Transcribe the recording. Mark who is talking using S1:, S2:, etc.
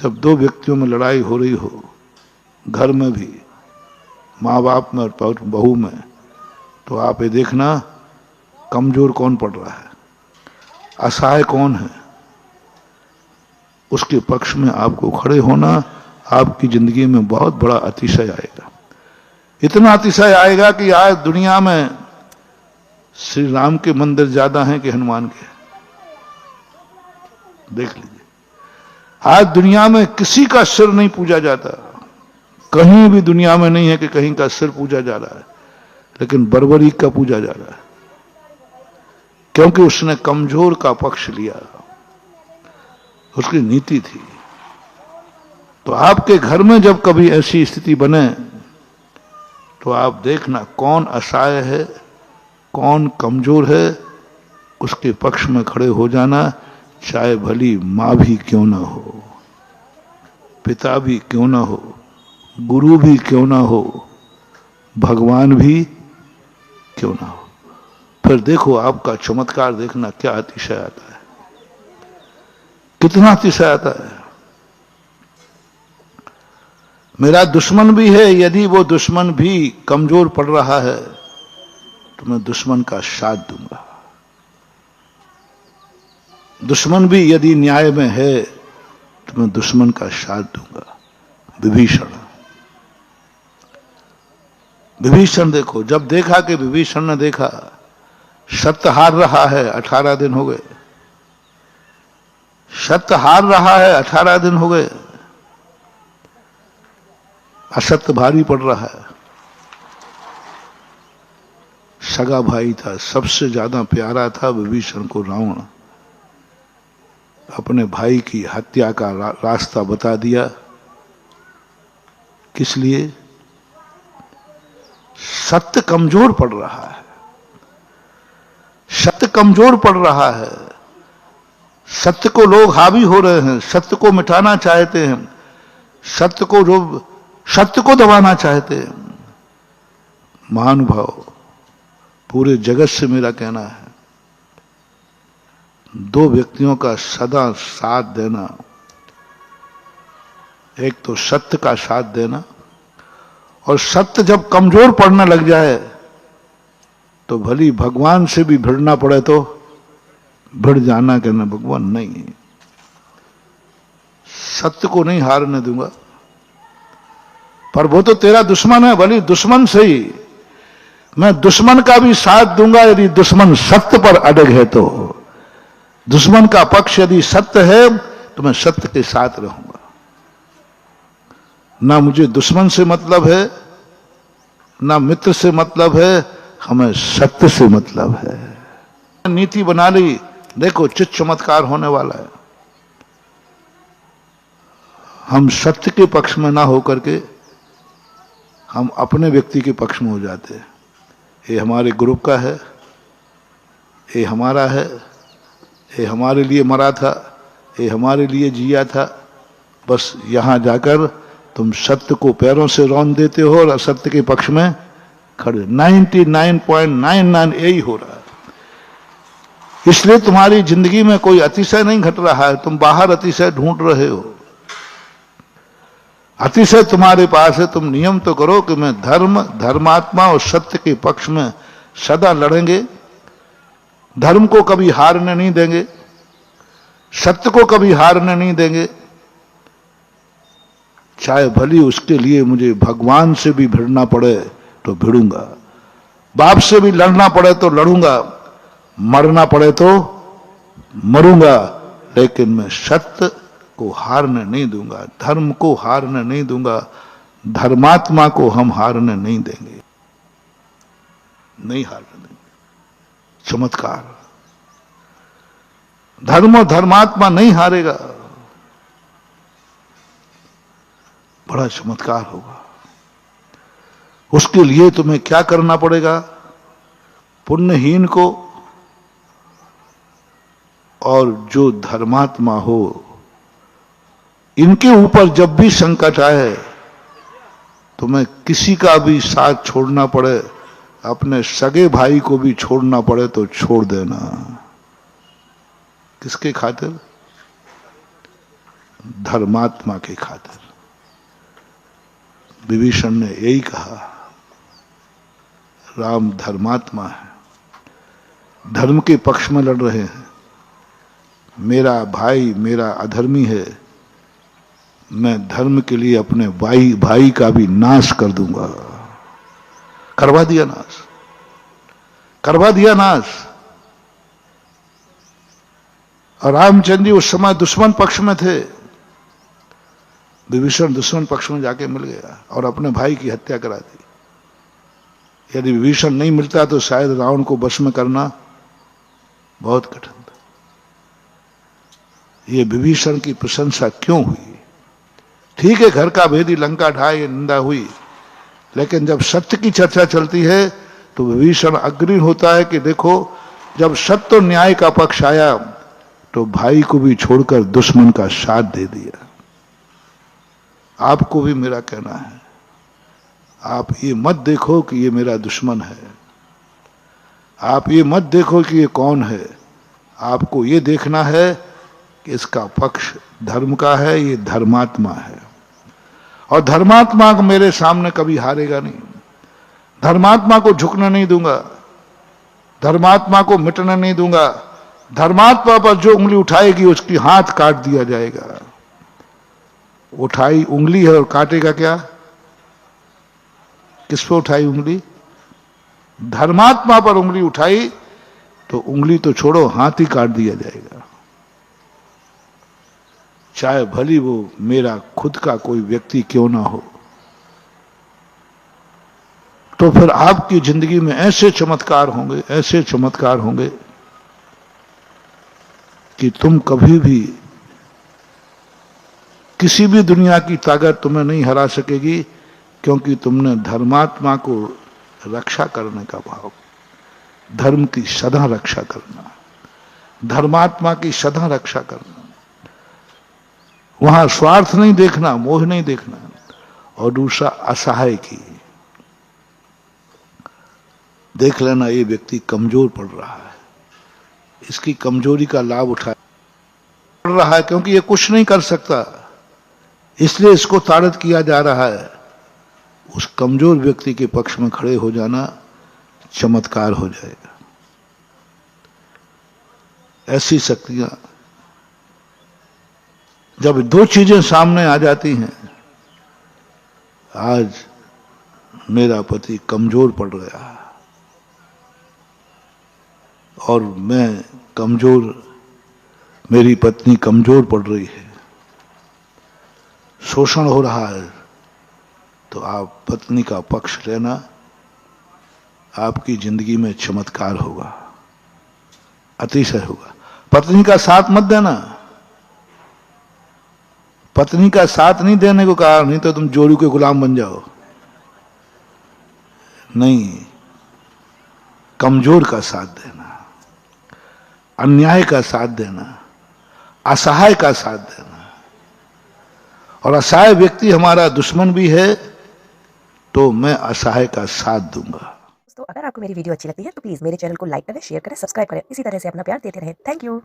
S1: जब दो व्यक्तियों में लड़ाई हो रही हो, घर में भी, माँ बाप में और बहू में, तो आप ये देखना कमजोर कौन पड़ रहा है, असहाय कौन है, उसके पक्ष में आपको खड़े होना। आपकी जिंदगी में बहुत बड़ा अतिशय आएगा। इतना अतिशय आएगा कि आज दुनिया में श्री राम के मंदिर ज्यादा हैं कि हनुमान के। देख लीजिए, आज दुनिया में किसी का सिर नहीं पूजा जाता, कहीं भी दुनिया में नहीं है कि कहीं का सिर पूजा जा रहा है, लेकिन बर्बरीक का पूजा जा रहा है, क्योंकि उसने कमजोर का पक्ष लिया, उसकी नीति थी। तो आपके घर में जब कभी ऐसी स्थिति बने तो आप देखना कौन असहाय है, कौन कमजोर है, उसके पक्ष में खड़े हो जाना, चाहे भली मां भी क्यों ना हो, पिता भी क्यों ना हो, गुरु भी क्यों ना हो, भगवान भी क्यों ना हो। फिर देखो आपका चमत्कार, देखना क्या अतिशय आता है, कितना अतिशय आता है। मेरा दुश्मन भी है, यदि वो दुश्मन भी कमजोर पड़ रहा है तो मैं दुश्मन का साथ दूंगा। दुश्मन भी यदि न्याय में है तो मैं दुश्मन का साथ दूंगा। विभीषण देखो, जब देखा कि विभीषण ने देखा सत्य हार रहा है, 18 दिन हो गए, सत्य हार रहा है, 18 दिन हो गए, असत्य भारी पड़ रहा है। सगा भाई था, सबसे ज्यादा प्यारा था विभीषण को रावण, अपने भाई की हत्या का रास्ता बता दिया। किस लिए? सत्य कमजोर पड़ रहा है, सत्य कमजोर पड़ रहा है, सत्य को लोग हावी हो रहे हैं, सत्य को मिटाना चाहते हैं, सत्य को दबाना चाहते हैं। महानुभाव, पूरे जगत से मेरा कहना है, दो व्यक्तियों का सदा साथ देना, एक तो सत्य का साथ देना, और सत्य जब कमजोर पड़ने लग जाए तो भली भगवान से भी भिड़ना पड़े तो भिड़ जाना, कहना भगवान नहीं, सत्य को नहीं हारने दूंगा। पर वो तो तेरा दुश्मन है, भली दुश्मन से ही मैं दुश्मन का भी साथ दूंगा यदि दुश्मन सत्य पर अड़ग है। तो दुश्मन का पक्ष यदि सत्य है तो मैं सत्य के साथ रहूंगा। ना मुझे दुश्मन से मतलब है, ना मित्र से मतलब है, हमें सत्य से मतलब है। नीति बना ली, देखो चित चमत्कार होने वाला है। हम सत्य के पक्ष में ना होकर के हम अपने व्यक्ति के पक्ष में हो जाते हैं। ये हमारे ग्रुप का है, ये हमारा है, ये हमारे लिए मरा था, ये हमारे लिए जिया था। बस यहां जाकर तुम सत्य को पैरों से रौंद देते हो और असत्य के पक्ष में खड़े। 99.99 यही हो रहा है। इसलिए तुम्हारी जिंदगी में कोई अतिशय नहीं घट रहा है, तुम बाहर अतिशय ढूंढ रहे हो। अतिशय तुम्हारे पास है, तुम नियम तो करो कि मैं धर्मात्मा और सत्य के पक्ष में सदा लड़ेंगे, धर्म को कभी हारने नहीं देंगे, सत्य को कभी हारने नहीं देंगे, चाहे भली उसके लिए मुझे भगवान से भी भिड़ना पड़े तो भिड़ूंगा, बाप से भी लड़ना पड़े तो लड़ूंगा, मरना पड़े तो मरूंगा, लेकिन मैं सत्य को हारने नहीं दूंगा, धर्म को हारने नहीं दूंगा, धर्मात्मा को हम हारने नहीं देंगे, नहीं हारने देंगे। चमत्कार, धर्म और धर्मात्मा नहीं हारेगा, बड़ा चमत्कार होगा। उसके लिए तुम्हें क्या करना पड़ेगा? पुण्यहीन को और जो धर्मात्मा हो, इनके ऊपर जब भी संकट आए, तुम्हें किसी का भी साथ छोड़ना पड़े, अपने सगे भाई को भी छोड़ना पड़े तो छोड़ देना। किसके खातिर? धर्मात्मा के खातिर। विभीषण ने यही कहा, राम धर्मात्मा है, धर्म के पक्ष में लड़ रहे हैं। मेरा भाई मेरा अधर्मी है, मैं धर्म के लिए अपने भाई का भी नाश कर दूंगा। करवा दिया नाश, करवा दिया नाश। और रामचंद्र जी उस समय दुश्मन पक्ष में थे। विभीषण दुश्मन पक्ष में जाके मिल गया और अपने भाई की हत्या करा दी। यदि विभीषण नहीं मिलता तो शायद रावण को वश में करना बहुत कठिन था। ये विभीषण की प्रशंसा क्यों हुई? ठीक है, घर का भेदी लंका ढाए, ये निंदा हुई, लेकिन जब सत्य की चर्चा चलती है तो विभीषण अग्रणी होता है कि देखो, जब सत्य और न्याय का पक्ष आया तो भाई को भी छोड़कर दुश्मन का साथ दे दिया। आपको भी मेरा कहना है, आप ये मत देखो कि ये मेरा दुश्मन है, आप ये मत देखो कि ये कौन है, आपको ये देखना है कि इसका पक्ष धर्म का है, ये धर्मात्मा है। और धर्मात्मा को मेरे सामने कभी हारेगा नहीं, धर्मात्मा को झुकने नहीं दूंगा, धर्मात्मा को मिटने नहीं दूंगा। धर्मात्मा पर जो उंगली उठाएगी उसकी हाथ काट दिया जाएगा। उठाई उंगली है और काटेगा क्या? किस पे उठाई उंगली? धर्मात्मा पर उंगली उठाई तो उंगली तो छोड़ो, हाथ ही काट दिया जाएगा। चाहे भली वो मेरा खुद का कोई व्यक्ति क्यों ना हो। तो फिर आपकी जिंदगी में ऐसे चमत्कार होंगे, ऐसे चमत्कार होंगे कि तुम कभी भी किसी भी दुनिया की ताकत तुम्हें नहीं हरा सकेगी, क्योंकि तुमने धर्मात्मा को रक्षा करने का भाव, धर्म की सदा रक्षा करना, धर्मात्मा की सदा रक्षा करना, वहां स्वार्थ नहीं देखना, मोह नहीं देखना। और दूसरा असहाय की देख लेना, ये व्यक्ति कमजोर पड़ रहा है, इसकी कमजोरी का लाभ उठा पड़ रहा है, क्योंकि ये कुछ नहीं कर सकता इसलिए इसको ताड़ित किया जा रहा है। उस कमजोर व्यक्ति के पक्ष में खड़े हो जाना चमत्कार हो जाएगा। ऐसी शक्तियां जब दो चीजें सामने आ जाती हैं, आज मेरा पति कमजोर पड़ गया और मैं कमजोर, मेरी पत्नी कमजोर पड़ रही है, शोषण हो रहा है, तो आप पत्नी का पक्ष लेना, आपकी जिंदगी में चमत्कार होगा, अतिशय होगा। पत्नी का साथ मत देना, पत्नी का साथ नहीं देने को कहा, नहीं तो तुम जोरू के गुलाम बन जाओ। नहीं, कमजोर का साथ देना, अन्याय का साथ देना, असहाय का साथ देना। और असहाय व्यक्ति हमारा दुश्मन भी है, तो मैं असहाय का साथ दूंगा।
S2: दोस्तों, अगर आपको मेरी वीडियो अच्छी लगती है तो प्लीज मेरे चैनल को लाइक करें, शेयर करें, सब्सक्राइब करें। इसी तरह से अपना प्यार देते रहें। Thank you.